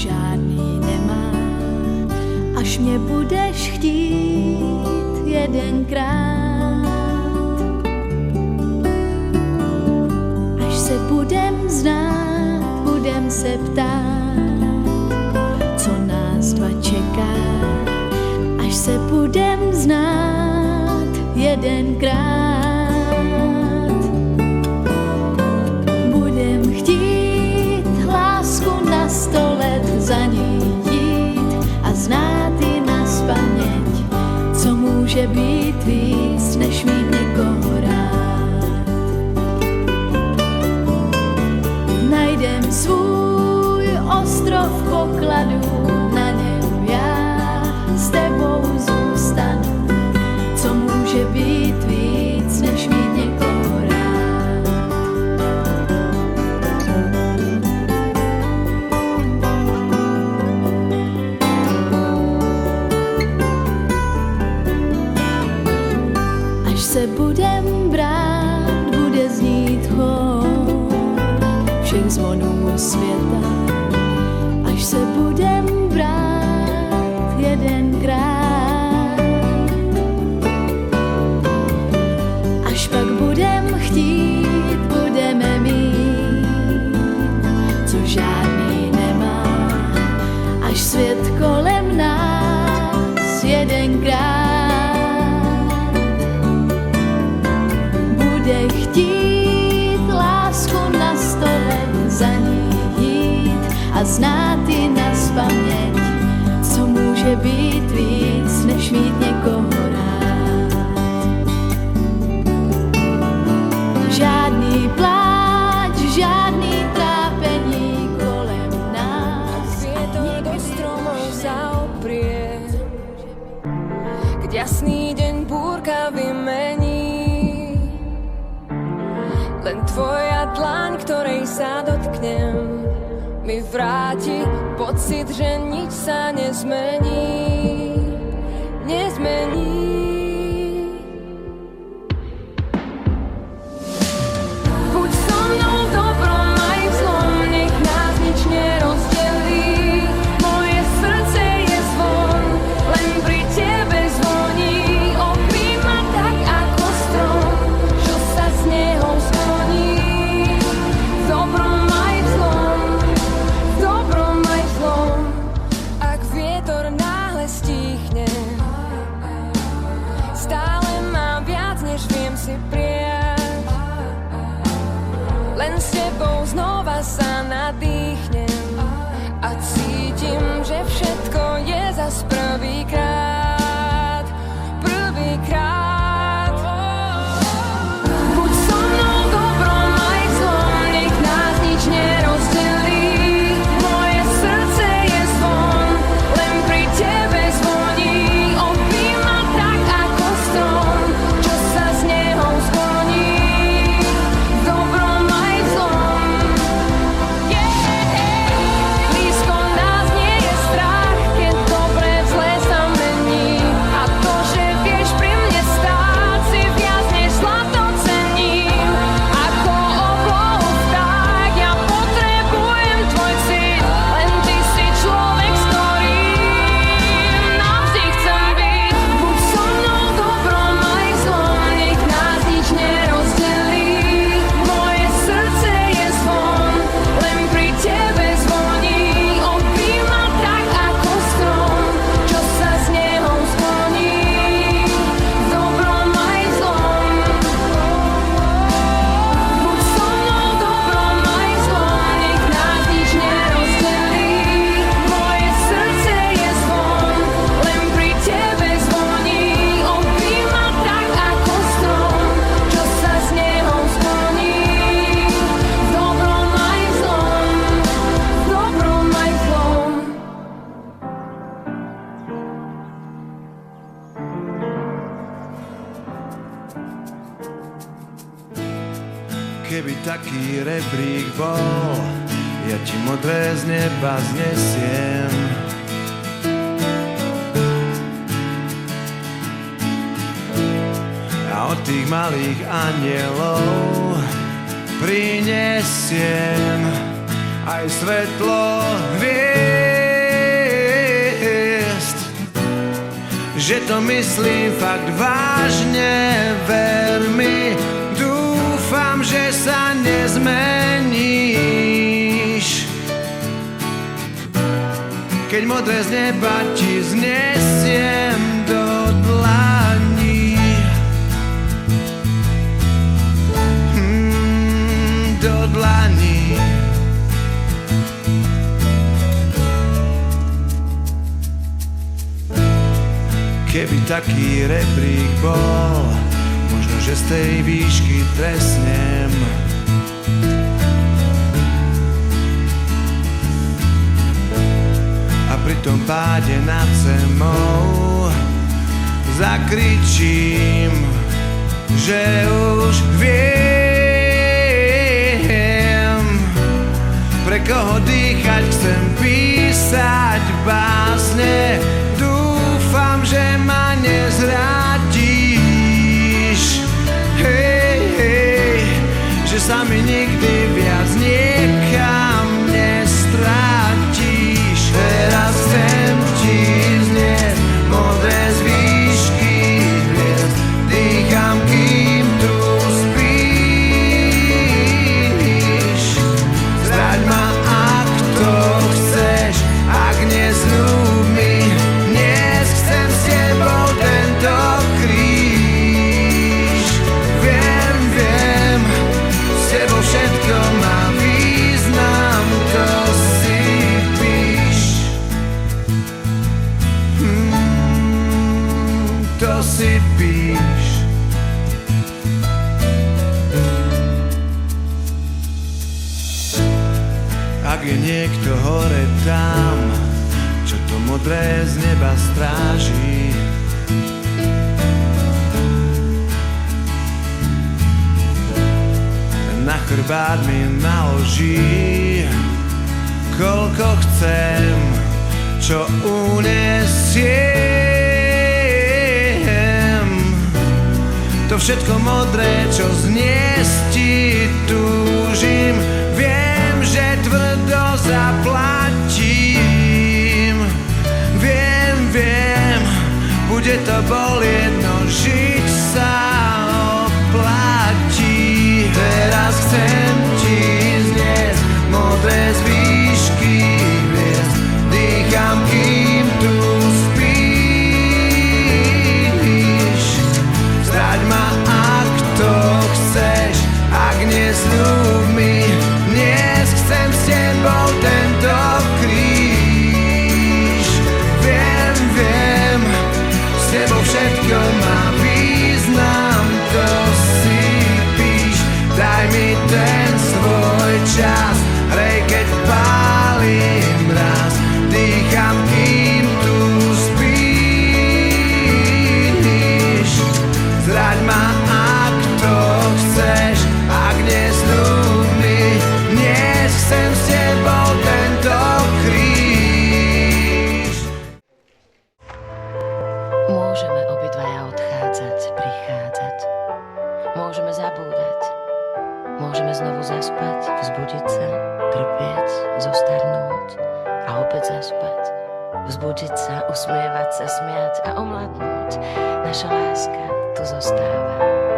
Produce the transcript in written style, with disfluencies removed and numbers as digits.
žádný nemá, až mě budeš chtít jedenkrát. Až se budem znát, budem se ptát, co nás dva čeká. Až se budem znát jedenkrát. Budem chtít lásku na 100 let za ní jít a znát ji nazpaměť, co může být víc, než mít někoho rád. Najdem svůj ostrov pokladů, na něm já s tebou zůstanu, co může být víc, než mít někoho rád. Až se budem brát, bude znít hor všech zvonů světa. Až se budem brát jedenkrát. Až pak budem chtít, budeme mít, co žádný nemá. Až svět kolem nás jedenkrát bude chtít lásku na 100 let za ní jít a znát ji nazpaměť, co může být víc, než mít někoho rád. Žádný pláč, žádný trápení kolem nás. Vietor do stromov zaoprie, keď jasný deň búrka vymení. Len tvoja dlaň, ktorej sa dotknem, mi vráti pocit, že nič sa nezmení. Nezmení. Buď so mnou v dobrom aj v zlom, nech nás nič nerozdelí. Moje srdce je zvon, len pri tebe zvoní. Objíma ma tak ako strom, čo sa z neho skloní. V dobrom aj v zlom, v dobrom aj v zlom. Ak vietor náhle stíchne, stále mám viac, než viem si prijať. Len s tebou znova sa nadýchnem a cítim, že všetko je zas prvýkrát. Prvýkrát. Buď so mnou v dobrom aj v zlom, nech nás nič nerozdelí. Moje srdce je zvon, len pri tebe zvoní. Objíma ma tak ako strom, čo sa z neho skloní. V dobrom aj v zlom. Blízko nás nie je strach, keď dobre v zlé sa mení. A to, že vieš pri mne stáť, si viac než zlato cením. Ako oblohu vták, ja potrebujem tvoj cit. Len ty si človek, s ktorým navždy chcem byť. Buď so mnou v dobrom aj v zlom, nech nás nič nerozdelí. Moje srdce je zvon, len pri tebe zvoní. Objíma ma tak ako strom, čo sa z neho skloní. V dobrom aj v zlom. Buď so mnou v dobrom aj v zlom, nech nás nič nerozdelí. Moje srdce je zvon, len pri tebe zvoní. Objíma ma tak ako strom, čo sa z neho skloní. V dobrom aj v zlom, v dobrom aj v zlom. Keby taký rebrík bol, ja ti modré z neba znesiem. A od tých malých anielov prinesiem aj svetlo hviezd. že to myslím fakt vážne, ver mi. Dúfam, že sa nezmeníš, keď modré z neba ti znesiem do dlaní. Do dlaní. Keby taký rebrík bol, možno, že z tej výšky tresnem. A pri tom páde nad zemou zakričím, že už viem, pre koho dýchať chcem písať básne. Dúfam, že ma nezradíš, hej, hej, že sa mi nikdy viac niekam nestrátiš. Teraz chcem ti znieť modré z výšky hviezd, dýcham, kým tu spíš. Zraď ma, ak to chceš, ak nesľúb mi, dnes chcem s tebou tento kríž. Viem, viem, s tebou všetko má význam, to si píš. To si píš. Ak je niekto hore tam, čo to modré z neba stráži, na chrbát mi naloží, koľko chcem, čo unesiem. To všetko modré, čo zniesť ti túžim, viem, že tvrdo zaplatím. Viem, viem, bude to bolieť, no žiť sa oplatí. Teraz chcem ti zniesť modré z výšky hviezd, dýcham, kým tu spíš. Zraď ma, ak to chceš, ak nesľúb mi, dnes chcem s tebou tento kríž. Viem, viem, s tebou všetko má význam, to si píš. Daj mi ten svoj čas, hrej, keď pálim raz, dýcham, kým tu spíš. Zraď ma, ak to chceš, ak nesľúb mi, dnes chcem s tebou tento kríž. Môžeme obidvaja odchádzať, prichádzať. Môžeme zabúdať. Môžeme znovu zaspať, vzbudiť sa, trpieť, zostarnúť a opäť zaspať. Vzbudiť sa, usmievať sa, smiať a omladnúť. Naša láska tu zostáva.